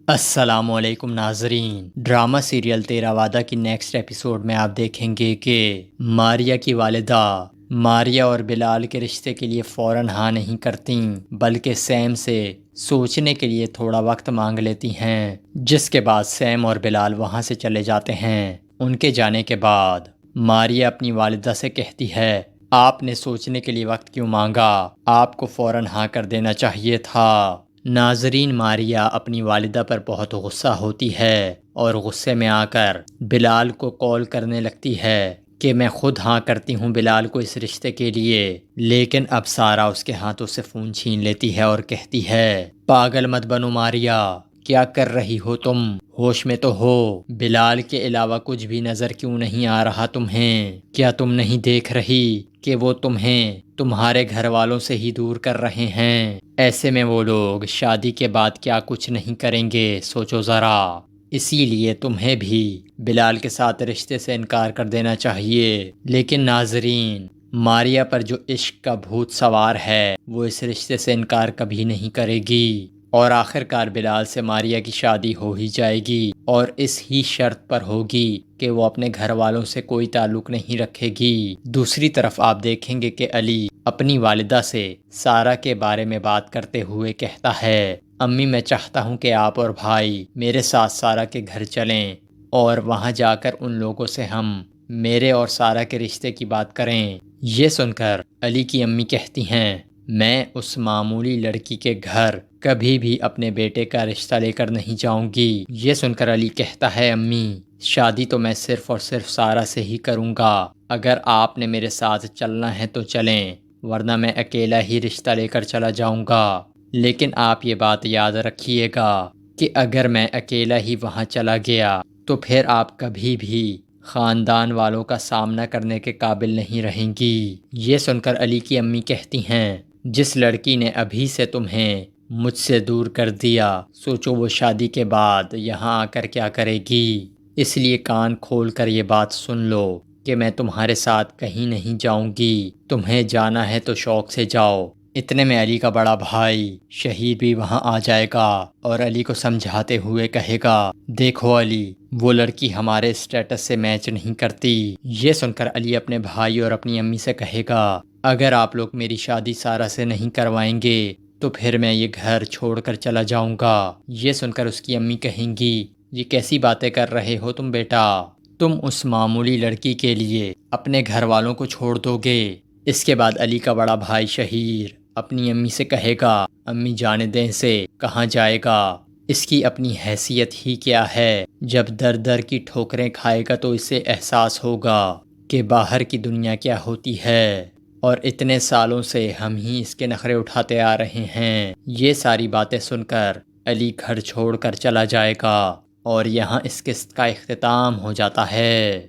السلام علیکم ناظرین، ڈرامہ سیریل تیرا وعدہ کی نیکسٹ ایپیسوڈ میں آپ دیکھیں گے کہ ماریہ کی والدہ ماریہ اور بلال کے رشتے کے لیے فوراً ہاں نہیں کرتیں بلکہ سیم سے سوچنے کے لیے تھوڑا وقت مانگ لیتی ہیں، جس کے بعد سیم اور بلال وہاں سے چلے جاتے ہیں۔ ان کے جانے کے بعد ماریہ اپنی والدہ سے کہتی ہے، آپ نے سوچنے کے لیے وقت کیوں مانگا؟ آپ کو فوراً ہاں کر دینا چاہیے تھا۔ ناظرین، ماریہ اپنی والدہ پر بہت غصہ ہوتی ہے اور غصے میں آ کر بلال کو کال کرنے لگتی ہے کہ میں خود ہاں کرتی ہوں بلال کو اس رشتے کے لیے، لیکن اب سارا اس کے ہاتھوں سے فون چھین لیتی ہے اور کہتی ہے، پاگل مت بنو ماریہ، کیا کر رہی ہو تم؟ ہوش میں تو ہو؟ بلال کے علاوہ کچھ بھی نظر کیوں نہیں آ رہا تمہیں؟ کیا تم نہیں دیکھ رہی کہ وہ تمہیں تمہارے گھر والوں سے ہی دور کر رہے ہیں؟ ایسے میں وہ لوگ شادی کے بعد کیا کچھ نہیں کریں گے، سوچو ذرا۔ اسی لیے تمہیں بھی بلال کے ساتھ رشتے سے انکار کر دینا چاہیے۔ لیکن ناظرین، ماریہ پر جو عشق کا بھوت سوار ہے وہ اس رشتے سے انکار کبھی نہیں کرے گی، اور آخرکار بلال سے ماریہ کی شادی ہو ہی جائے گی، اور اس ہی شرط پر ہوگی کہ وہ اپنے گھر والوں سے کوئی تعلق نہیں رکھے گی۔ دوسری طرف آپ دیکھیں گے کہ علی اپنی والدہ سے سارا کے بارے میں بات کرتے ہوئے کہتا ہے، امی میں چاہتا ہوں کہ آپ اور بھائی میرے ساتھ سارا کے گھر چلیں اور وہاں جا کر ان لوگوں سے ہم میرے اور سارا کے رشتے کی بات کریں۔ یہ سن کر علی کی امی کہتی ہیں، میں اس معمولی لڑکی کے گھر کبھی بھی اپنے بیٹے کا رشتہ لے کر نہیں جاؤں گی۔ یہ سن کر علی کہتا ہے، امی شادی تو میں صرف اور صرف سارا سے ہی کروں گا، اگر آپ نے میرے ساتھ چلنا ہے تو چلیں، ورنہ میں اکیلا ہی رشتہ لے کر چلا جاؤں گا۔ لیکن آپ یہ بات یاد رکھیے گا کہ اگر میں اکیلا ہی وہاں چلا گیا تو پھر آپ کبھی بھی خاندان والوں کا سامنا کرنے کے قابل نہیں رہیں گی۔ یہ سن کر علی کی امی کہتی ہیں، جس لڑکی نے ابھی سے تمہیں مجھ سے دور کر دیا، سوچو وہ شادی کے بعد یہاں آ کر کیا کرے گی۔ اس لیے کان کھول کر یہ بات سن لو کہ میں تمہارے ساتھ کہیں نہیں جاؤں گی، تمہیں جانا ہے تو شوق سے جاؤ۔ اتنے میں علی کا بڑا بھائی شہید بھی وہاں آ جائے گا اور علی کو سمجھاتے ہوئے کہے گا، دیکھو علی، وہ لڑکی ہمارے اسٹیٹس سے میچ نہیں کرتی۔ یہ سن کر علی اپنے بھائی اور اپنی امی سے کہے گا، اگر آپ لوگ میری شادی سارا سے نہیں کروائیں گے تو پھر میں یہ گھر چھوڑ کر چلا جاؤں گا۔ یہ سن کر اس کی امی کہیں گی، یہ کیسی باتیں کر رہے ہو تم بیٹا؟ تم اس معمولی لڑکی کے لیے اپنے گھر والوں کو چھوڑ دو گے؟ اس کے بعد علی کا بڑا بھائی شہیر اپنی امی سے کہے گا، امی جانے دیں اسے، کہاں جائے گا؟ اس کی اپنی حیثیت ہی کیا ہے؟ جب در در کی ٹھوکریں کھائے گا تو اسے احساس ہوگا کہ باہر کی دنیا کیا ہوتی ہے، اور اتنے سالوں سے ہم ہی اس کے نخرے اٹھاتے آ رہے ہیں۔ یہ ساری باتیں سن کر علی گھر چھوڑ کر چلا جائے گا، اور یہاں اس قسط کا اختتام ہو جاتا ہے۔